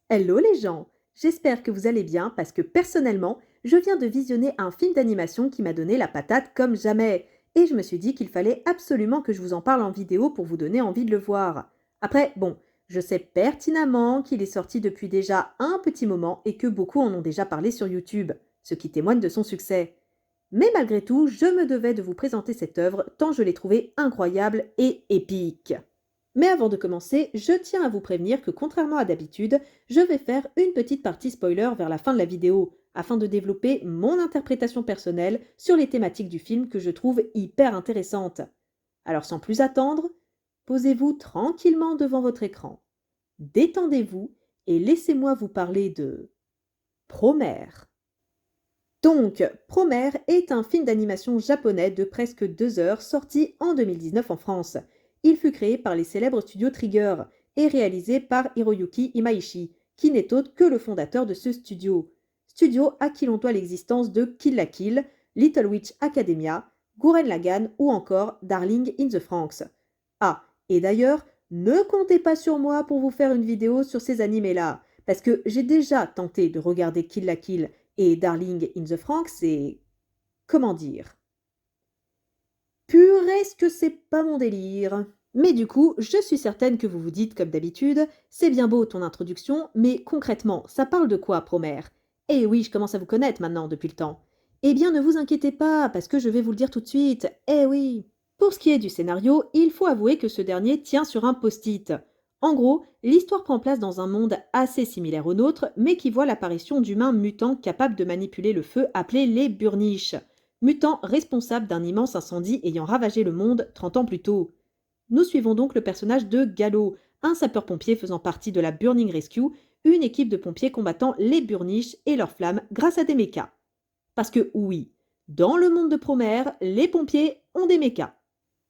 Hello les gens, j'espère que vous allez bien parce que personnellement, je viens de visionner un film d'animation qui m'a donné la patate comme jamais. Et je me suis dit qu'il fallait absolument que je vous en parle en vidéo pour vous donner envie de le voir. Après, bon, je sais pertinemment qu'il est sorti depuis déjà un petit moment et que beaucoup en ont déjà parlé sur YouTube, ce qui témoigne de son succès. Mais malgré tout, je me devais de vous présenter cette œuvre tant je l'ai trouvée incroyable et épique. Mais avant de commencer, je tiens à vous prévenir que contrairement à d'habitude, je vais faire une petite partie spoiler vers la fin de la vidéo, afin de développer mon interprétation personnelle sur les thématiques du film que je trouve hyper intéressantes. Alors sans plus attendre, posez-vous tranquillement devant votre écran, détendez-vous et laissez-moi vous parler de Promare. Donc, Promare est un film d'animation japonais de presque 2 heures sorti en 2019 en France. Il fut créé par les célèbres studios Trigger et réalisé par Hiroyuki Imaishi, qui n'est autre que le fondateur de ce studio. Studio à qui l'on doit l'existence de Kill la Kill, Little Witch Academia, Gurren Lagann ou encore Darling in the Franxx. Ah, et d'ailleurs, ne comptez pas sur moi pour vous faire une vidéo sur ces animés-là, parce que j'ai déjà tenté de regarder Kill la Kill et Darling in the Franxx, c'est... comment dire? Purée, est-ce que c'est pas mon délire? Mais du coup, je suis certaine que vous vous dites comme d'habitude, c'est bien beau ton introduction, mais concrètement, ça parle de quoi, Promare? Eh oui, je commence à vous connaître maintenant depuis le temps. Eh bien, ne vous inquiétez pas, parce que je vais vous le dire tout de suite. Eh oui. Pour ce qui est du scénario, il faut avouer que ce dernier tient sur un post-it. En gros, l'histoire prend place dans un monde assez similaire au nôtre, mais qui voit l'apparition d'humains mutants capables de manipuler le feu appelés les burniches, mutants responsables d'un immense incendie ayant ravagé le monde 30 ans plus tôt. Nous suivons donc le personnage de Gallo, un sapeur-pompier faisant partie de la Burning Rescue, une équipe de pompiers combattant les burniches et leurs flammes grâce à des mechas. Parce que oui, dans le monde de Promare, les pompiers ont des mechas.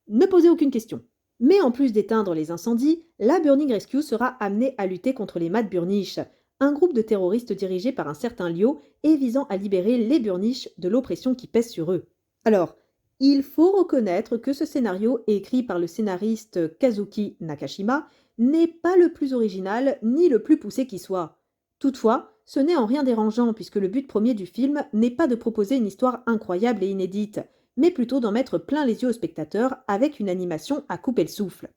Ne posez aucune question. Mais en plus d'éteindre les incendies, la Burning Rescue sera amenée à lutter contre les Mad Burnish, un groupe de terroristes dirigé par un certain Lyo et visant à libérer les Burnish de l'oppression qui pèse sur eux. Alors, il faut reconnaître que ce scénario, écrit par le scénariste Kazuki Nakashima, n'est pas le plus original ni le plus poussé qui soit. Toutefois, ce n'est en rien dérangeant puisque le but premier du film n'est pas de proposer une histoire incroyable et inédite, mais plutôt d'en mettre plein les yeux au spectateur avec une animation à couper le souffle.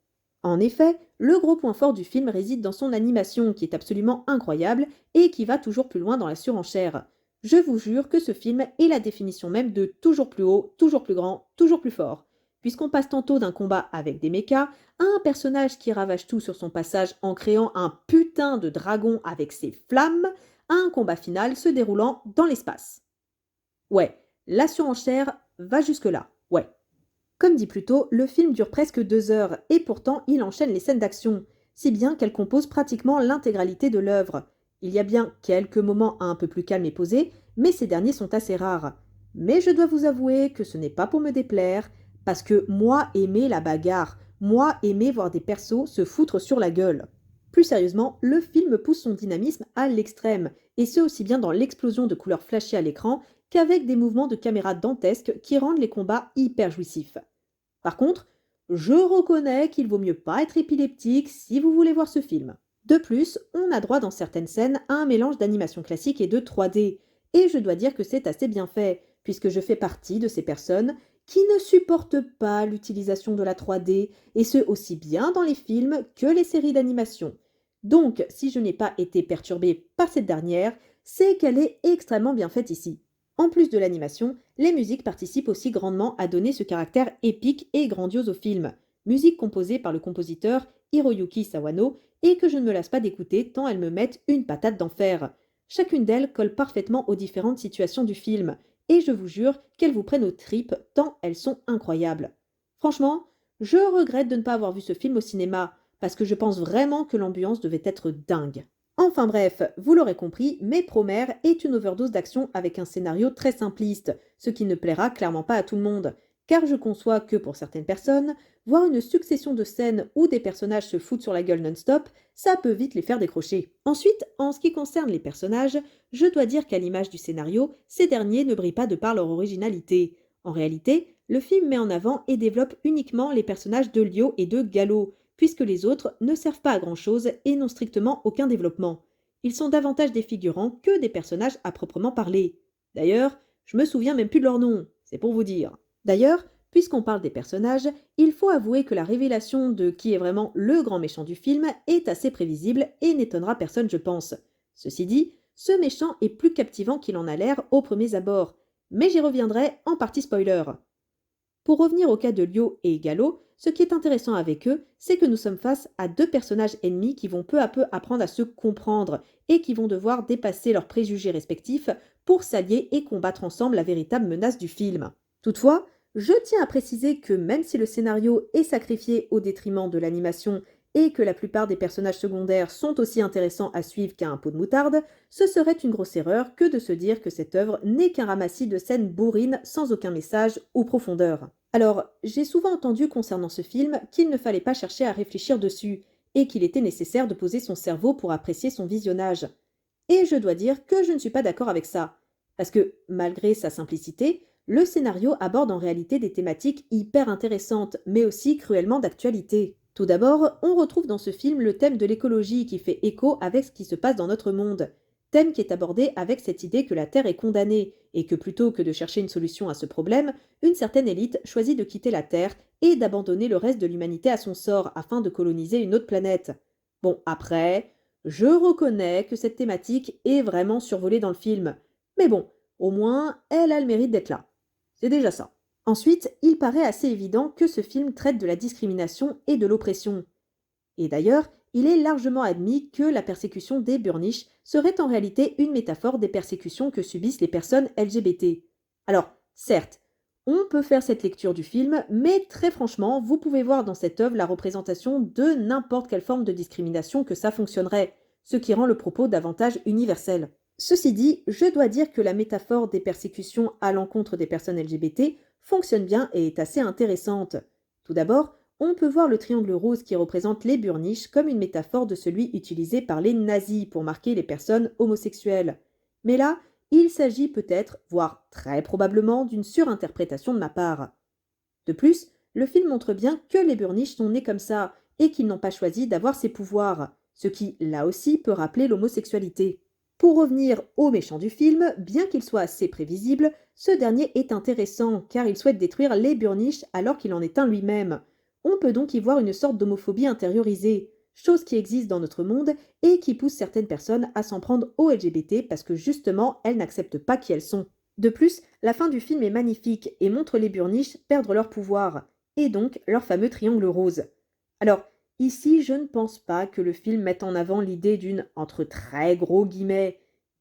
En effet, le gros point fort du film réside dans son animation qui est absolument incroyable et qui va toujours plus loin dans la surenchère. Je vous jure que ce film est la définition même de toujours plus haut, toujours plus grand, toujours plus fort. Puisqu'on passe tantôt d'un combat avec des mechas à un personnage qui ravage tout sur son passage en créant un putain de dragon avec ses flammes, à un combat final se déroulant dans l'espace. Ouais, la surenchère va jusque-là, ouais. Comme dit plus tôt, le film dure presque 2 heures et pourtant il enchaîne les scènes d'action, si bien qu'elle compose pratiquement l'intégralité de l'œuvre. Il y a bien quelques moments un peu plus calmes et posés, mais ces derniers sont assez rares. Mais je dois vous avouer que ce n'est pas pour me déplaire, parce que moi aimer la bagarre, moi aimer voir des persos se foutre sur la gueule. Plus sérieusement, le film pousse son dynamisme à l'extrême, et ce aussi bien dans l'explosion de couleurs flashy à l'écran qu'avec des mouvements de caméra dantesques qui rendent les combats hyper jouissifs. Par contre, je reconnais qu'il vaut mieux pas être épileptique si vous voulez voir ce film. De plus, on a droit dans certaines scènes à un mélange d'animation classique et de 3D, et je dois dire que c'est assez bien fait, puisque je fais partie de ces personnes qui ne supportent pas l'utilisation de la 3D, et ce aussi bien dans les films que les séries d'animation. Donc, si je n'ai pas été perturbée par cette dernière, c'est qu'elle est extrêmement bien faite ici. En plus de l'animation, les musiques participent aussi grandement à donner ce caractère épique et grandiose au film. Musique composée par le compositeur Hiroyuki Sawano et que je ne me lasse pas d'écouter tant elles me mettent une patate d'enfer. Chacune d'elles colle parfaitement aux différentes situations du film et je vous jure qu'elles vous prennent aux tripes tant elles sont incroyables. Franchement, je regrette de ne pas avoir vu ce film au cinéma parce que je pense vraiment que l'ambiance devait être dingue. Enfin bref, vous l'aurez compris, mais Promare est une overdose d'action avec un scénario très simpliste, ce qui ne plaira clairement pas à tout le monde. car je conçois que pour certaines personnes, voir une succession de scènes où des personnages se foutent sur la gueule non-stop, ça peut vite les faire décrocher. Ensuite, en ce qui concerne les personnages, je dois dire qu'à l'image du scénario, ces derniers ne brillent pas de par leur originalité. En réalité, le film met en avant et développe uniquement les personnages de Lio et de Gallo, puisque les autres ne servent pas à grand-chose et n'ont strictement aucun développement. Ils sont davantage des figurants que des personnages à proprement parler. D'ailleurs, je me souviens même plus de leur nom, c'est pour vous dire. D'ailleurs, puisqu'on parle des personnages, il faut avouer que la révélation de qui est vraiment le grand méchant du film est assez prévisible et n'étonnera personne, je pense. Ceci dit, ce méchant est plus captivant qu'il en a l'air aux premiers abords, mais j'y reviendrai en partie spoiler. Pour revenir au cas de Lio et Gallo, ce qui est intéressant avec eux, c'est que nous sommes face à deux personnages ennemis qui vont peu à peu apprendre à se comprendre et qui vont devoir dépasser leurs préjugés respectifs pour s'allier et combattre ensemble la véritable menace du film. Toutefois, je tiens à préciser que même si le scénario est sacrifié au détriment de l'animation et que la plupart des personnages secondaires sont aussi intéressants à suivre qu'un pot de moutarde, ce serait une grosse erreur que de se dire que cette œuvre n'est qu'un ramassis de scènes bourrines sans aucun message ou profondeur. Alors, j'ai souvent entendu concernant ce film qu'il ne fallait pas chercher à réfléchir dessus, et qu'il était nécessaire de poser son cerveau pour apprécier son visionnage. Et je dois dire que je ne suis pas d'accord avec ça, parce que, malgré sa simplicité, le scénario aborde en réalité des thématiques hyper intéressantes, mais aussi cruellement d'actualité. Tout d'abord, on retrouve dans ce film le thème de l'écologie qui fait écho avec ce qui se passe dans notre monde. Thème qui est abordé avec cette idée que la Terre est condamnée, et que plutôt que de chercher une solution à ce problème, une certaine élite choisit de quitter la Terre et d'abandonner le reste de l'humanité à son sort afin de coloniser une autre planète. Bon, après, je reconnais que cette thématique est vraiment survolée dans le film. Mais bon, au moins, elle a le mérite d'être là. C'est déjà ça. Ensuite, il paraît assez évident que ce film traite de la discrimination et de l'oppression. Et d'ailleurs, il est largement admis que la persécution des Burnish serait en réalité une métaphore des persécutions que subissent les personnes LGBT. Alors, certes, on peut faire cette lecture du film, mais très franchement, vous pouvez voir dans cette œuvre la représentation de n'importe quelle forme de discrimination que ça fonctionnerait, ce qui rend le propos davantage universel. Ceci dit, je dois dire que la métaphore des persécutions à l'encontre des personnes LGBT fonctionne bien et est assez intéressante. Tout d'abord, on peut voir le triangle rose qui représente les burniches comme une métaphore de celui utilisé par les nazis pour marquer les personnes homosexuelles. Mais là, il s'agit peut-être, voire très probablement, d'une surinterprétation de ma part. De plus, le film montre bien que les burniches sont nés comme ça et qu'ils n'ont pas choisi d'avoir ces pouvoirs, ce qui, là aussi, peut rappeler l'homosexualité. Pour revenir au méchant du film, bien qu'il soit assez prévisible, ce dernier est intéressant car il souhaite détruire les burniches alors qu'il en est un lui-même. On peut donc y voir une sorte d'homophobie intériorisée, chose qui existe dans notre monde et qui pousse certaines personnes à s'en prendre aux LGBT parce que justement elles n'acceptent pas qui elles sont. De plus, la fin du film est magnifique et montre les burniches perdre leur pouvoir, et donc leur fameux triangle rose. Alors, ici, je ne pense pas que le film mette en avant l'idée d'une, entre très gros guillemets,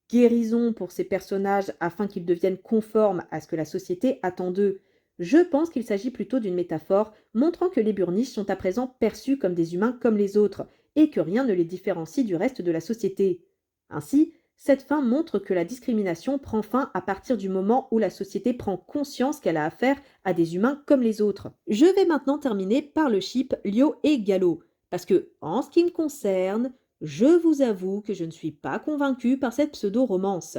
guérison pour ces personnages afin qu'ils deviennent conformes à ce que la société attend d'eux. Je pense qu'il s'agit plutôt d'une métaphore montrant que les burniches sont à présent perçus comme des humains comme les autres, et que rien ne les différencie du reste de la société. Ainsi, cette fin montre que la discrimination prend fin à partir du moment où la société prend conscience qu'elle a affaire à des humains comme les autres. Je vais maintenant terminer par le ship Lio et Gallo, parce que, en ce qui me concerne, je vous avoue que je ne suis pas convaincue par cette pseudo-romance.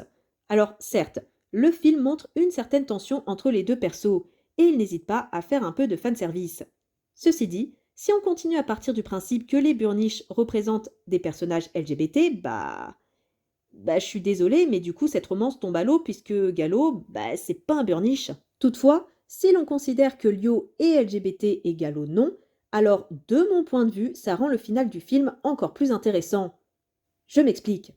Alors, certes, le film montre une certaine tension entre les deux persos, et il n'hésite pas à faire un peu de fanservice. Ceci dit, si on continue à partir du principe que les burniches représentent des personnages LGBT, je suis désolée, mais du coup, cette romance tombe à l'eau puisque Gallo, c'est pas un burniche. Toutefois, si l'on considère que Lio est LGBT et Gallo non, alors, de mon point de vue, ça rend le final du film encore plus intéressant. Je m'explique.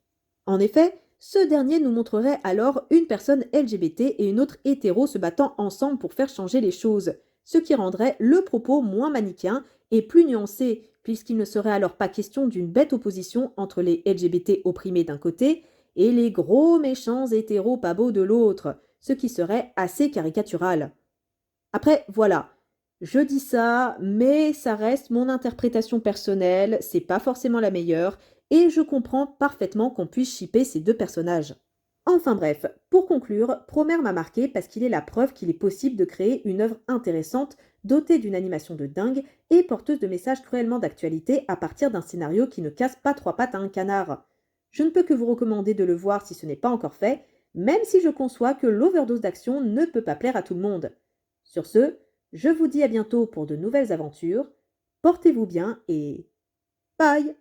En effet, ce dernier nous montrerait alors une personne LGBT et une autre hétéro se battant ensemble pour faire changer les choses, ce qui rendrait le propos moins manichéen et plus nuancé, puisqu'il ne serait alors pas question d'une bête opposition entre les LGBT opprimés d'un côté et les gros méchants hétéros pas beaux de l'autre, ce qui serait assez caricatural. Après, voilà. Je dis ça, mais ça reste mon interprétation personnelle, c'est pas forcément la meilleure, et je comprends parfaitement qu'on puisse shipper ces deux personnages. Enfin bref, pour conclure, Promare m'a marqué parce qu'il est la preuve qu'il est possible de créer une œuvre intéressante, dotée d'une animation de dingue et porteuse de messages cruellement d'actualité à partir d'un scénario qui ne casse pas trois pattes à un canard. Je ne peux que vous recommander de le voir si ce n'est pas encore fait, même si je conçois que l'overdose d'action ne peut pas plaire à tout le monde. Sur ce, je vous dis à bientôt pour de nouvelles aventures, portez-vous bien et bye!